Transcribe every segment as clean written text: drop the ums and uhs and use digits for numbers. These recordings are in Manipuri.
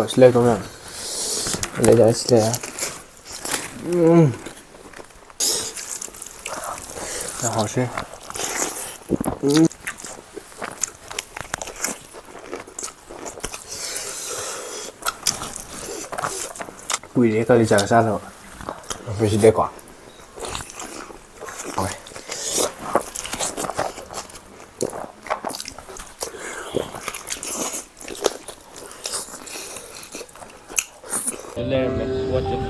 실내 보면 실내자 실내야. 야, 好吃。贵的，搿里讲啥头？不是得挂。OK。Lên mình qua chụp.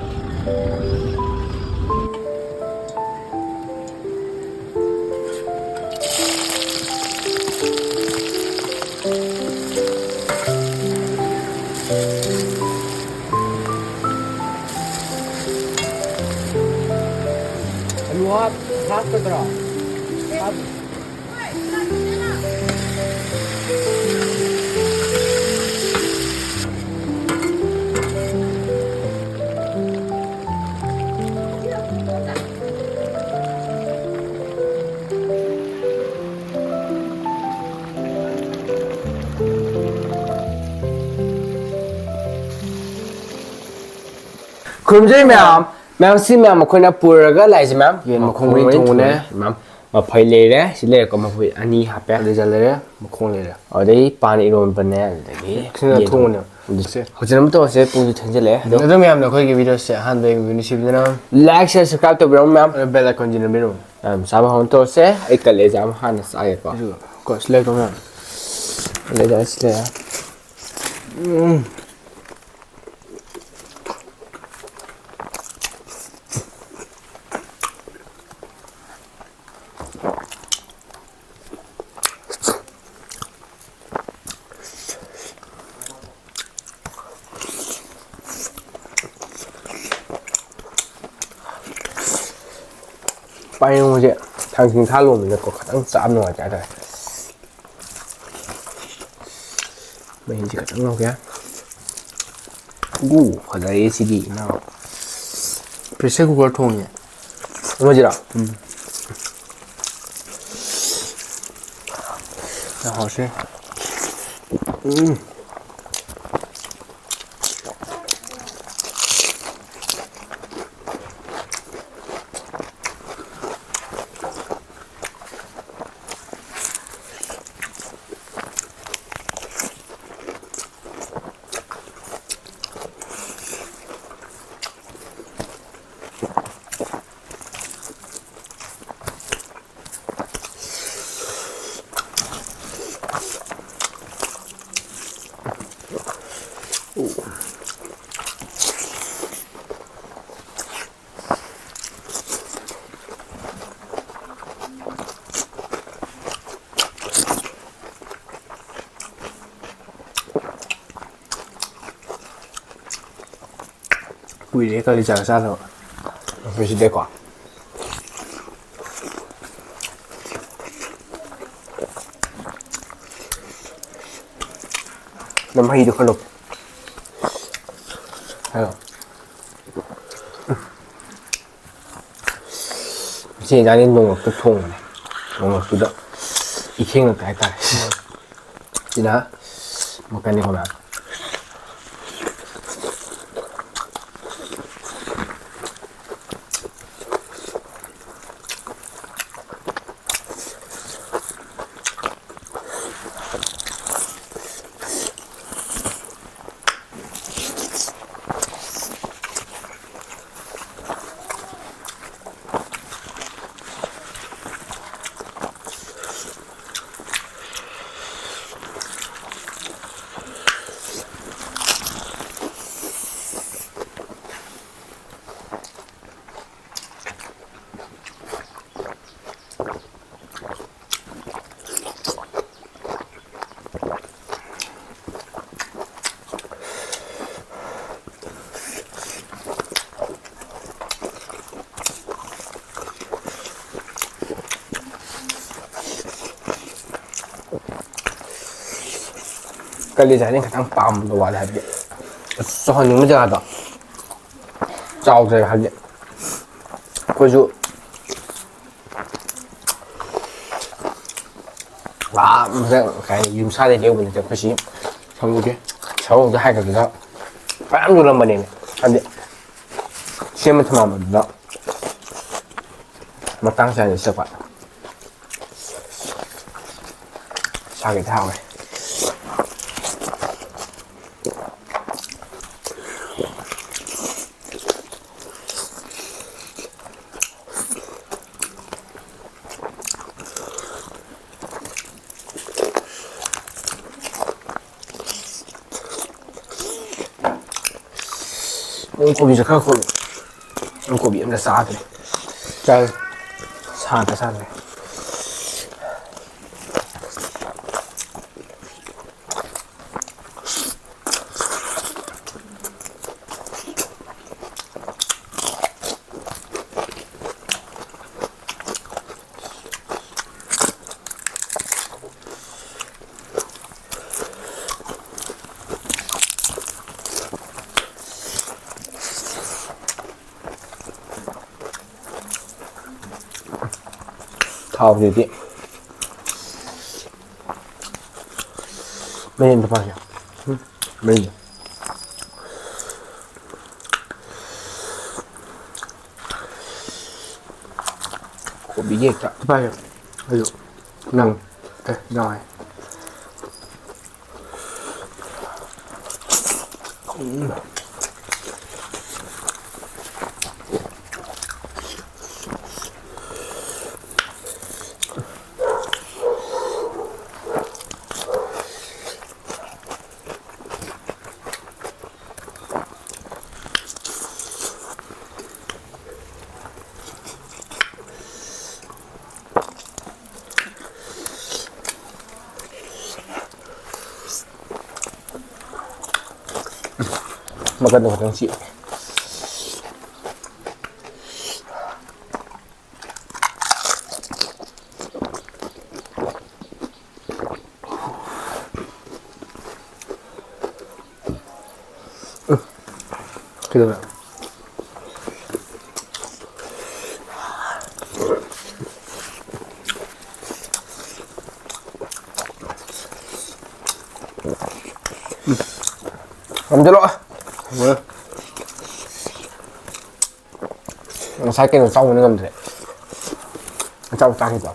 Luat, khát cái đó. Khát. Cùng chơi mèo, mèo xin mèo mà khuyên là pura cái lại gì mèo, yên mà không có thùng nè, mèo mà phải lấy đấy, chỉ lấy có mà phải anh đi hấp bé, lấy ra lấy đấy, mà không lấy đấy, ở đây pan iron bên này, đấy, cái là thùng nè, họ chỉ nắm tôi sẽ bung cho thành lấy, nếu như mèo nó coi cái video sẽ handle cái video ship nữa, like share subscribe tôi biết mèo, bell icon gì nữa biết không, sao mà họ tôi sẽ, cái lấy ra mà hắn sai cái, có lấy không mèo, lấy ra lấy ra. 빠이는 이제 당신 살로 오면 거 가장 쌈 넣어야 돼. mình chỉ cần ngọc kìa. Khỏi ra ACD nào. Pressure cooker 통이야. 얼마지라? 야, 好吃. quý đấy coi chẳng sao rồi, phải chỉ để quả. Làm hay được không lục? Hay không? Chỉ ra đến nồng cái thùng này, nồng cái đó, ít khi là cái tài. Chỉ đó, một cái này không nào. cái lý giải nên khả năng bầm đồ vào là gì? So những cái gì đó, trao về là gì? ví dụ, cái dùng sai để điều mình sẽ phải xí, xong rồi cái, sau rồi cái hai cái đó, ꯄꯥꯝ ꯌꯣꯜꯂꯝꯕꯅꯦꯃꯤ ꯍꯥꯏꯗꯤ ꯁꯦꯝꯕ ꯊꯝꯃꯝꯕꯗꯨꯗ ꯃꯇꯥꯡ ꯆꯥꯅ ꯆꯠꯄ ꯁꯥꯒꯤ ꯊꯥꯎꯋꯦ 고기 작하고 고기 엄청 싸더래 잘 사다 사네 타오르디 메인도 봐요. 메인. 고기에 딱 봐요. 아유, 낭, 나와요. Maganda ko ng siya. Kaya na. Amdalo ah. 뭐야? 살게는 싸우는 건데 싸우 짱이다.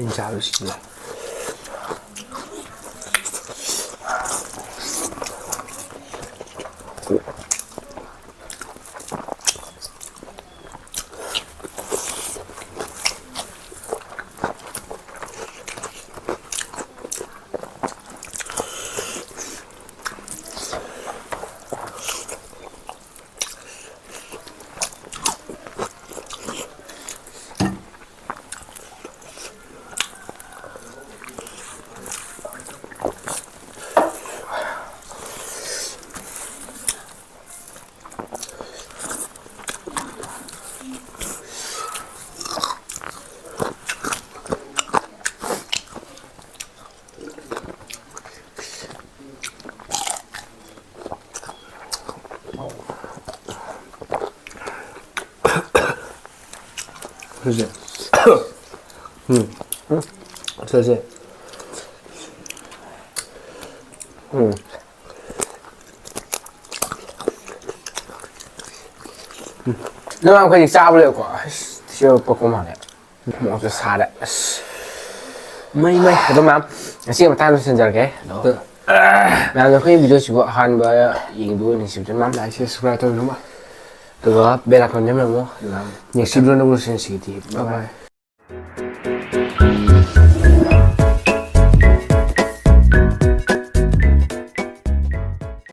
인자로 시키네. 그지? 응. 응? 그지? 응. nếu mà cái gì sao liệu quả chưa có công hoàn một cái xa đấy mấy mấy đúng không xin mà ta nó xin giờ cái mà nó khi video chụp hàn và影đuôi này chụp cho lắm lại sẽ subscribe thôi đúng không từ đó bây giờ còn nhớ là không nhớ xin luôn đâu xin gì thì bye bye